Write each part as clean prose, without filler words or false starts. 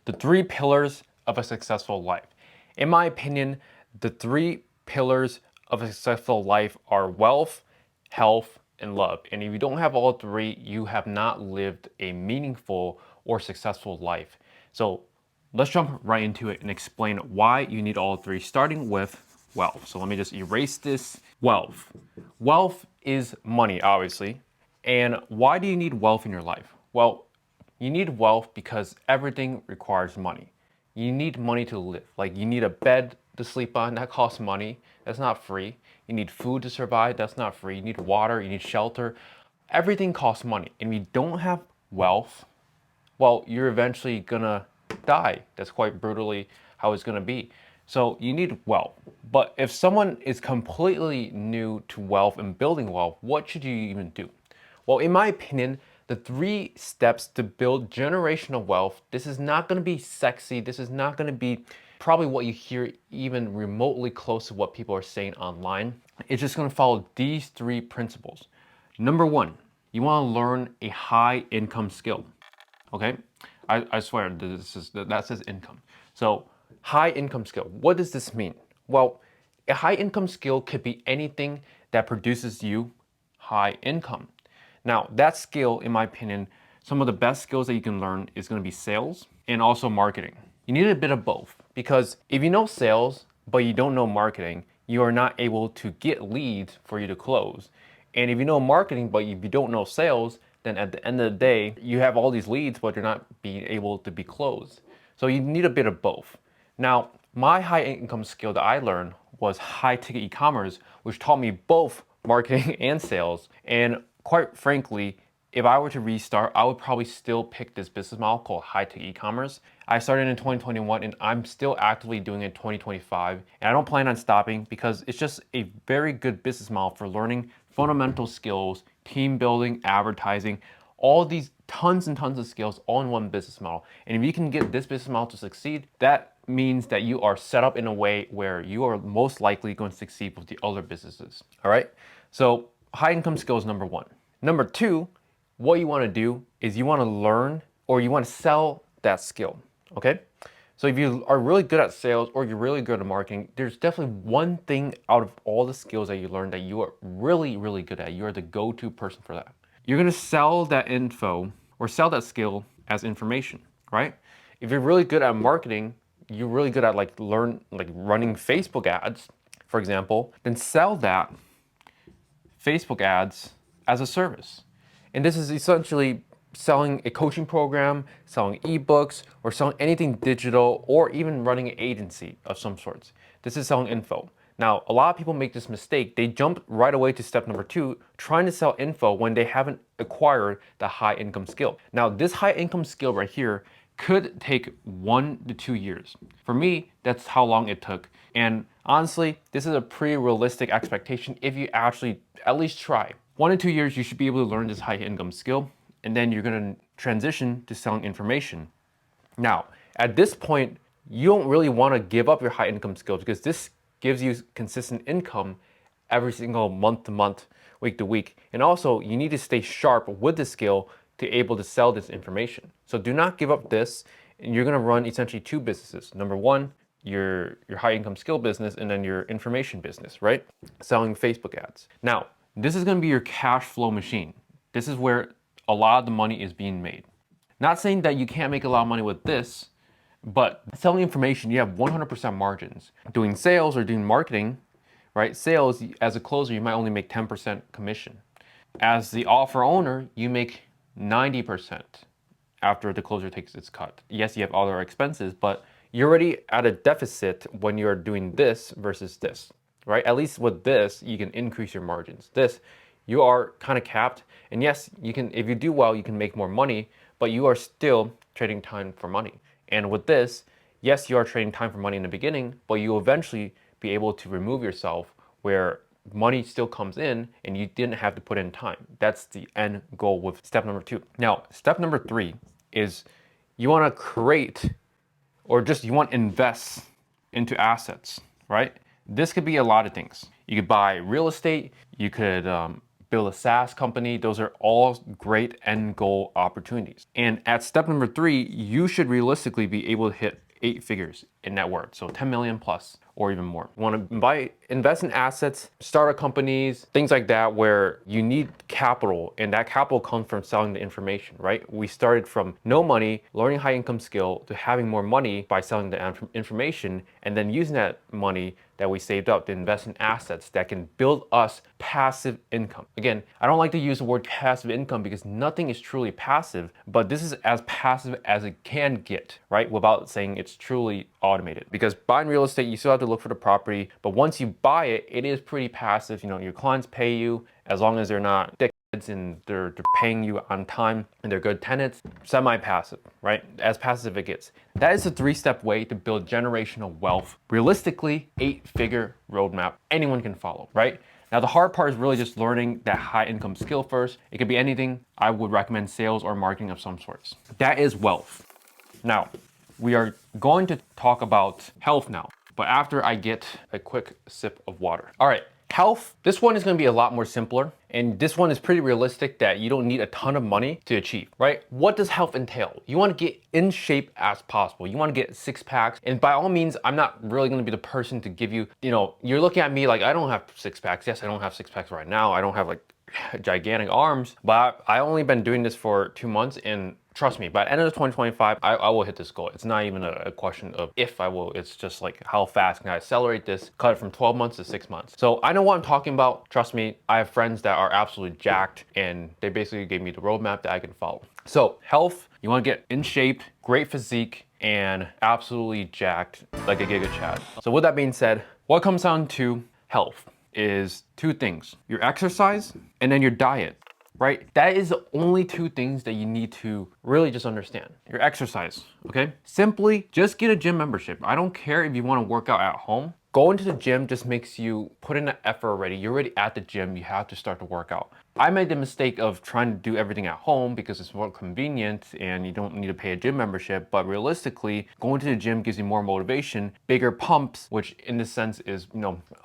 The three pillars of a successful life. In my opinion, the three pillars of a successful life are wealth, health, and love. And if you don't have all three, you have not lived a meaningful or successful life. So let's jump right into it and explain why you need all three, starting with wealth. So let me just erase this. Wealth. Wealth is money, obviously. And why do you need wealth in your life? Well, you need wealth because everything requires money. You need money to live. Like you need a bed to sleep on, that costs money. That's not free. You need food to survive, that's not free. You need water, you need shelter. Everything costs money. And if you don't have wealth, well, you're eventually gonna die. That's quite brutally how it's gonna be. So you need wealth. But if someone is completely new to wealth and building wealth, what should you even do? Well, in my opinion, the 3 steps to build generational wealth, this is not gonna be sexy. This is not gonna be probably what you hear even remotely close to what people are saying online. It's just gonna follow these 3 principles. Number 1, you wanna learn a high income skill. Okay, I swear that says income. So high income skill. What does this mean? Well, a high income skill could be anything that produces you high income. Now that skill, in my opinion, some of the best skills that you can learn is going to be sales and also marketing. You need a bit of both because if you know sales but you don't know marketing, you are not able to get leads for you to close. And if you know marketing but if you don't know sales, then at the end of the day, you have all these leads, but you're not being able to be closed. So you need a bit of both. Now, my high income skill that I learned was high ticket e-commerce, which taught me both marketing and sales. And quite frankly, if I were to restart, I would probably still pick this business model called high ticket e-commerce. I started in 2021 and I'm still actively doing it in 2025. And I don't plan on stopping because it's just a very good business model for learning fundamental skills, team building, advertising, all these tons and tons of skills all in one business model. And if you can get this business model to succeed, that means that you are set up in a way where you are most likely going to succeed with the other businesses. All right. So high income skill is number 1. Number 2, what you want to do is you want to learn or you want to sell that skill. Okay. So if you are really good at sales or you're really good at marketing, there's definitely one thing out of all the skills that you learn that you are really, really good at. You are the go-to person for that. You're going to sell that info or sell that skill as information, right? If you're really good at marketing, you're really good at running Facebook ads, for example, then sell that Facebook ads as a service. And this is essentially selling a coaching program, selling ebooks, or selling anything digital, or even running an agency of some sorts. This is selling info. Now, a lot of people make this mistake. They jump right away to step number 2, trying to sell info when they haven't acquired the high income skill. Now, this high income skill right here could take 1 to 2 years. For me, that's how long it took. And honestly, this is a pretty realistic expectation if you actually at least try. 1 to 2 years, you should be able to learn this high income skill, and then you're gonna transition to selling information. Now, at this point, you don't really wanna give up your high income skills because this gives you consistent income every single month to month, week to week. And also, you need to stay sharp with the skill to able to sell this information. So do not give up this, and you're gonna run essentially 2 businesses. Number 1, your high income skill business, and then your information business, right? Selling Facebook ads. Now, this is gonna be your cash flow machine. This is where a lot of the money is being made. Not saying that you can't make a lot of money with this, but selling information, you have 100% margins. Doing sales or doing marketing, right? Sales, as a closer, you might only make 10% commission. As the offer owner, you make 90% after the closer takes its cut. Yes, you have other expenses, but you're already at a deficit when you're doing this versus this, right? At least with this, you can increase your margins. This, you are kind of capped. And yes, you can, if you do well, you can make more money, but you are still trading time for money. And with this, yes, you are trading time for money in the beginning, but you will eventually be able to remove yourself where money still comes in and you didn't have to put in time. That's the end goal with step number 2. Now, step number 3 is you want to create or just you want to invest into assets, right? This could be a lot of things. You could buy real estate, you could build a SaaS company. Those are all great end goal opportunities. And at step number 3, you should realistically be able to hit 8 figures in net worth, so 10 million plus or even more. You want to invest in assets, startup companies, things like that, where you need capital, and that capital comes from selling the information, right? We started from no money, learning high income skill, to having more money by selling the information, and then using that money that we saved up to invest in assets that can build us passive income. Again, I don't like to use the word passive income because nothing is truly passive, but this is as passive as it can get, right? Without saying it's truly automated. Because buying real estate, you still have to look for the property, but once you buy it, it is pretty passive. You know, your clients pay you as long as they're not dickheads and they're paying you on time and they're good tenants. Semi-passive, right? As passive it gets. That is a 3-step way to build generational wealth. Realistically, 8-figure roadmap anyone can follow, right? Now the hard part is really just learning that high income skill first. It could be anything. I would recommend sales or marketing of some sorts. That is wealth. Now, we are going to talk about health now, but after I get a quick sip of water. All right, health, this one is gonna be a lot more simpler, and this one is pretty realistic that you don't need a ton of money to achieve, right? What does health entail? You wanna get in shape as possible. You wanna get 6 packs, and by all means, I'm not really gonna be the person to give you, you're looking at me like I don't have 6 packs. Yes, I don't have 6 packs right now. I don't have like gigantic arms, but I only been doing this for 2 months, and trust me, by the end of 2025, I will hit this goal. It's not even a question of if I will, it's just like how fast can I accelerate this, cut it from 12 months to 6 months. So I know what I'm talking about. Trust me, I have friends that are absolutely jacked, and they basically gave me the roadmap that I can follow. So health, you wanna get in shape, great physique, and absolutely jacked like a Giga Chad. So with that being said, what comes down to health is 2 things: your exercise and then your diet, right? That is the only 2 things that you need to really just understand. Your exercise, okay? Simply just get a gym membership. I don't care if you want to work out at home. Going to the gym just makes you put in the effort already. You're already at the gym, you have to start to work out. I made the mistake of trying to do everything at home because it's more convenient and you don't need to pay a gym membership, but realistically, going to the gym gives you more motivation, bigger pumps, which in this sense is,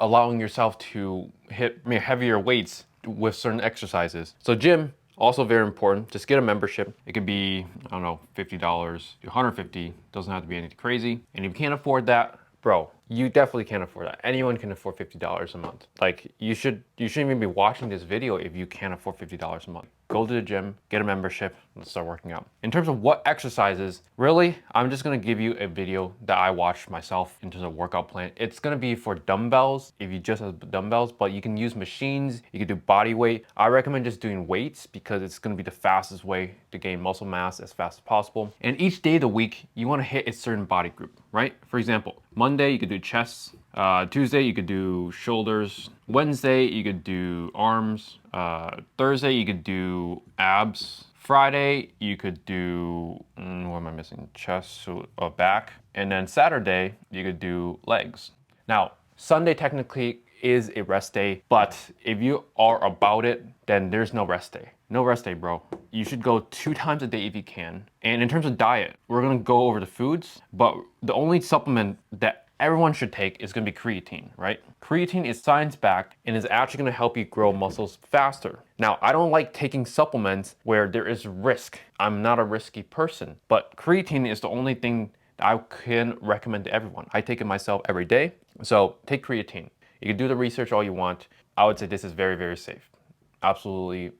allowing yourself to hit heavier weights with certain exercises. So gym, also very important. Just get a membership. It could be, I don't know, $50 to $150. Doesn't have to be anything crazy. And if you can't afford that, bro, you definitely can't afford that. Anyone can afford $50 a month. Like you shouldn't even be watching this video if you can't afford $50 a month. Go to the gym, get a membership, and start working out. In terms of what exercises, really, I'm just gonna give you a video that I watched myself in terms of workout plan. It's gonna be for dumbbells, if you just have dumbbells, but you can use machines, you can do body weight. I recommend just doing weights because it's gonna be the fastest way to gain muscle mass as fast as possible. And each day of the week, you wanna hit a certain body group, right? For example, Monday, you could do chest. Tuesday, you could do shoulders. Wednesday, you could do arms. Thursday, you could do abs. Friday, you could do, what am I missing? Chest, so back. And then Saturday, you could do legs. Now, Sunday technically is a rest day, but if you are about it, then there's no rest day. No rest day, bro. You should go 2 times a day if you can. And in terms of diet, we're gonna go over the foods, but the only supplement that everyone should take is gonna be creatine, right? Creatine is science-backed and is actually gonna help you grow muscles faster. Now, I don't like taking supplements where there is risk. I'm not a risky person, but creatine is the only thing that I can recommend to everyone. I take it myself every day, so take creatine. You can do the research all you want. I would say this is very, very safe. Absolutely,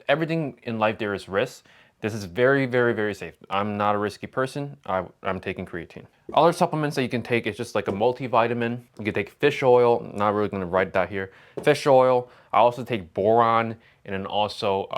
everything in life there is risk. This is very, very, very safe. I'm not a risky person. I'm taking creatine. Other supplements that you can take is just like a multivitamin. You can take fish oil. I'm not really gonna write that here. Fish oil. I also take boron and then also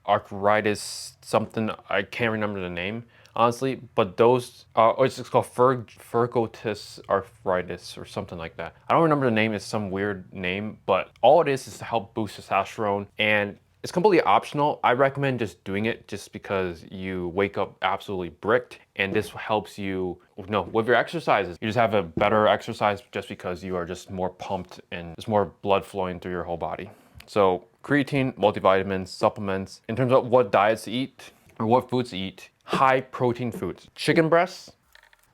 arthritis, something, I can't remember the name, honestly, but those, or it's called Fergotis arthritis or something like that. I don't remember the name, it's some weird name, but all it is to help boost testosterone, and it's completely optional. I recommend just doing it just because you wake up absolutely bricked, and this helps you, with your exercises. You just have a better exercise just because you are just more pumped and there's more blood flowing through your whole body. So creatine, multivitamins, supplements. In terms of what diets to eat or what foods to eat, high protein foods. Chicken breasts,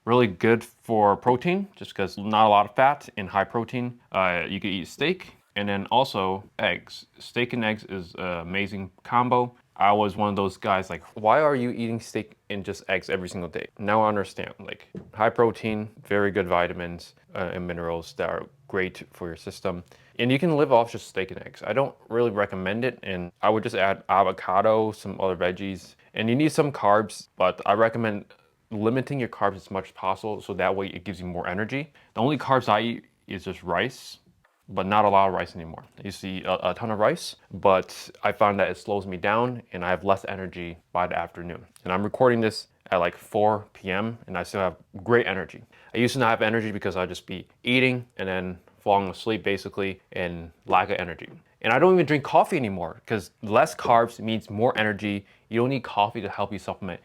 really good for protein just because not a lot of fat and high protein. You could eat steak. And then also eggs. Steak and eggs is an amazing combo. I was one of those guys like, why are you eating steak and just eggs every single day? Now I understand, like high protein, very good vitamins and minerals that are great for your system. And you can live off just steak and eggs. I don't really recommend it, and I would just add avocado, some other veggies, and you need some carbs, but I recommend limiting your carbs as much as possible so that way it gives you more energy. The only carbs I eat is just rice, but not a lot of rice anymore. I used to eat a ton of rice, but I found that it slows me down and I have less energy by the afternoon. And I'm recording this at like 4 p.m. and I still have great energy. I used to not have energy because I'd just be eating and then falling asleep basically and lack of energy. And I don't even drink coffee anymore because less carbs means more energy. You don't need coffee to help you supplement.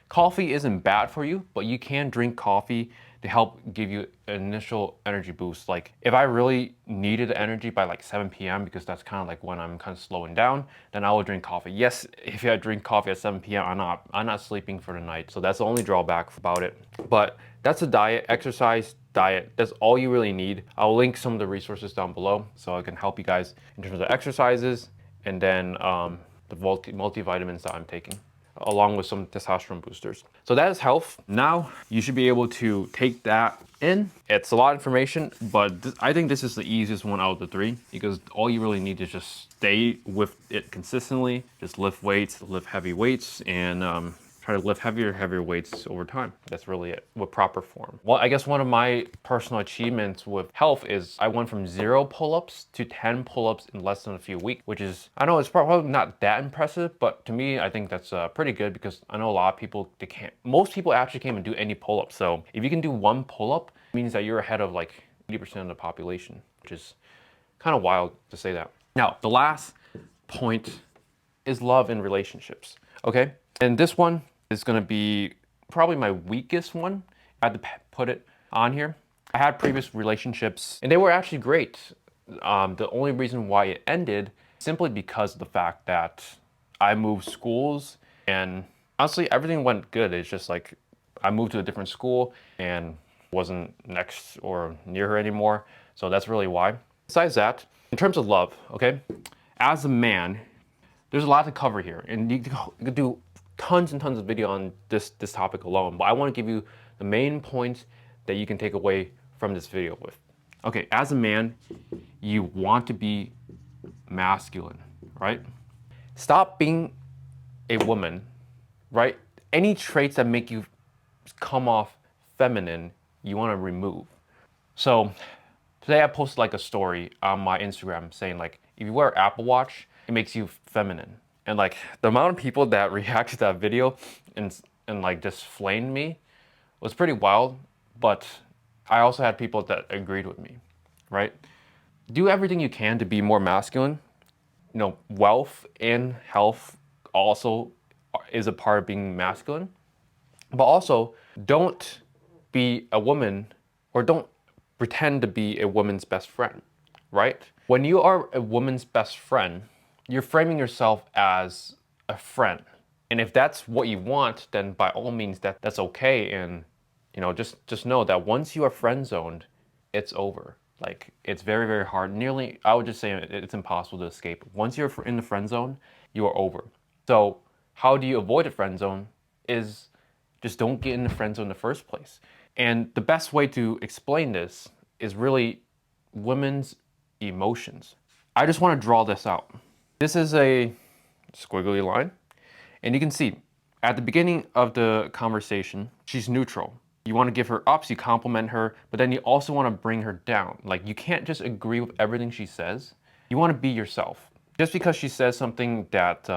Coffee isn't bad for you, but you can drink coffee to help give you an initial energy boost. Like if I really needed energy by like 7 p.m. because that's kind of like when I'm kind of slowing down, then I will drink coffee. Yes, if I drink coffee at 7 p.m., I'm not sleeping for the night. So that's the only drawback about it. But that's a diet, exercise, diet. That's all you really need. I'll link some of the resources down below so I can help you guys in terms of exercises and then the multivitamins that I'm taking, along with some testosterone boosters. So that is health. Now you should be able to take that in. It's a lot of information, but I think this is the easiest one out of the three because all you really need is just stay with it consistently. Just lift weights, lift heavy weights, and try to lift heavier weights over time. That's really it with proper form. Well, I guess one of my personal achievements with health is I went from 0 pull-ups to 10 pull-ups in less than a few weeks, which is, I know it's probably not that impressive, but to me, I think that's pretty good because I know a lot of people, most people actually can't even do any pull-ups. So if you can do 1 pull-up, it means that you're ahead of like 80% of the population, which is kind of wild to say that. Now, the last point is love in relationships, okay? And this one is gonna be probably my weakest one. I had to put it on here. I had previous relationships and they were actually great. The only reason why it ended simply because of the fact that I moved schools and honestly everything went good. It's just like I moved to a different school and wasn't next or near her anymore. So that's really why. Besides that, in terms of love, okay? As a man, there's a lot to cover here and you could do tons and tons of video on this topic alone, but I want to give you the main points that you can take away from this video with. Okay, as a man, you want to be masculine, right? Stop being a woman, right? Any traits that make you come off feminine, you want to remove. So today I posted like a story on my Instagram saying like, if you wear an Apple Watch, it makes you feminine. And like the amount of people that reacted to that video and like just flamed me was pretty wild. But I also had people that agreed with me, right? Do everything you can to be more masculine. You know, wealth and health also is a part of being masculine. But also don't be a woman or don't pretend to be a woman's best friend, right? When you are a woman's best friend, you're framing yourself as a friend. And if that's what you want, then by all means that's okay. And you know, just know that once you are friend zoned, it's over. Like it's very, very hard. Nearly, I would just say it's impossible to escape. Once you're in the friend zone, you are over. So how do you avoid a friend zone is just don't get in the friend zone in the first place. And the best way to explain this is really women's emotions. I just want to draw this out. This is a squiggly line, and you can see at the beginning of the conversation, she's neutral. You want to give her ups, you compliment her, but then you also want to bring her down. Like you can't just agree with everything she says. You want to be yourself. Just because she says something that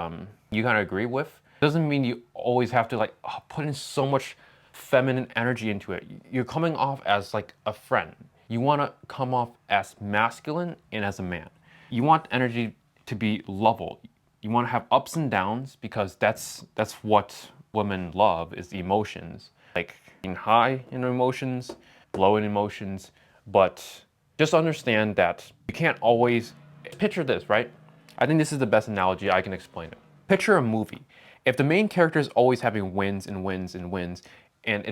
you kind of agree with, doesn't mean you always have to like put in so much feminine energy into it. You're coming off as like a friend. You want to come off as masculine and as a man. You want energy to be level. You want to have ups and downs because that's what women love is emotions. Like being high in emotions, low in emotions, but just understand that you can't always picture this, right? I think this is the best analogy I can explain it. Picture a movie. If the main character is always having wins and wins and wins, and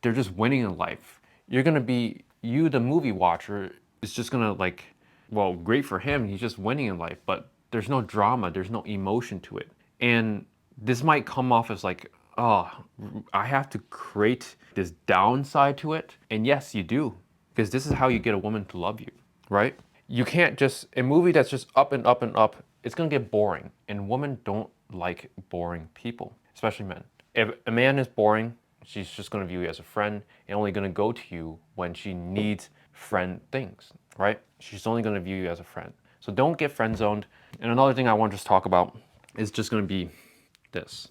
they're just winning in life, you're gonna be, the movie watcher, is just gonna like well, great for him. He's just winning in life, but there's no drama, there's no emotion to it. And this might come off as like, oh, I have to create this downside to it. And yes, you do, because this is how you get a woman to love you, right? You can't just, a movie that's just up and up and up, it's gonna get boring. And women don't like boring people, especially men. If a man is boring, she's just gonna view you as a friend and only gonna go to you when she needs friend things, right? She's only gonna view you as a friend. So don't get friend zoned. And another thing I want to just talk about is just gonna be this.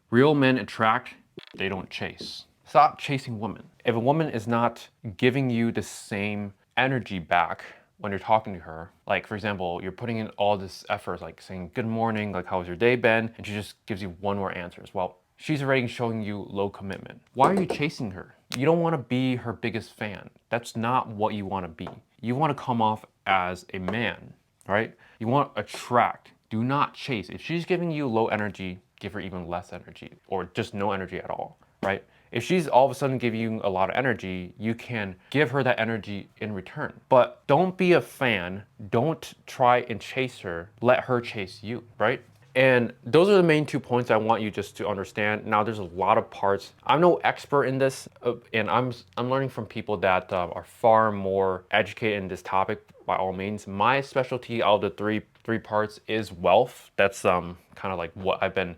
Real men attract, they don't chase. Stop chasing women. If a woman is not giving you the same energy back when you're talking to her, like for example, you're putting in all this effort, like saying good morning, like how's your day been? And she just gives you one more answers. Well, she's already showing you low commitment. Why are you chasing her? You don't want to be her biggest fan. That's not what you want to be. You want to come off as a man, right? You want to attract. Do not chase. If she's giving you low energy, give her even less energy or just no energy at all, right? If she's all of a sudden giving you a lot of energy, you can give her that energy in return. But don't be a fan. Don't try and chase her. Let her chase you, right? And those are the main 2 points I want you just to understand. Now, there's a lot of parts. I'm no expert in this, and I'm learning from people that are far more educated in this topic. By all means, my specialty out of the three parts is wealth. That's kind of like what I've been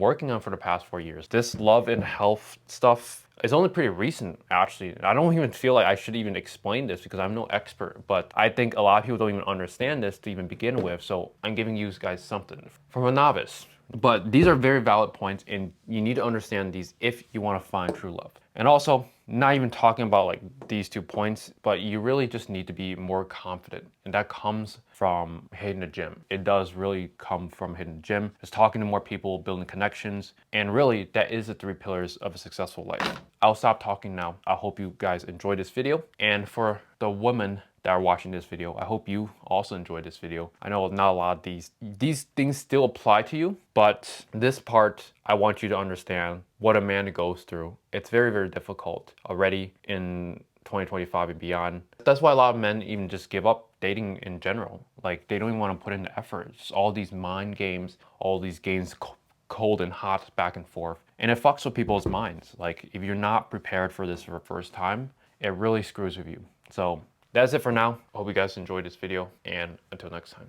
working on for the past 4 years. This love and health stuff is only pretty recent, actually. I don't even feel like I should even explain this because I'm no expert, but I think a lot of people don't even understand this to even begin with, so I'm giving you guys something from a novice. But these are very valid points, and you need to understand these if you want to find true love. And also, not even talking about like these 2 points, but you really just need to be more confident. And that comes from hitting the gym. It does really come from hitting the gym, just talking to more people, building connections. And really, that is the 3 pillars of a successful life. I'll stop talking now. I hope you guys enjoyed this video. And for the women that are watching this video, I hope you also enjoyed this video. I know not a lot of these things still apply to you, but this part, I want you to understand what a man goes through. It's very, very difficult already in 2025 and beyond. That's why a lot of men even just give up dating in general. Like they don't even want to put in the effort. It's just all these mind games, all these games cold and hot back and forth. And it fucks with people's minds. Like if you're not prepared for this for the first time, it really screws with you. So that's it for now. I hope you guys enjoyed this video, and until next time.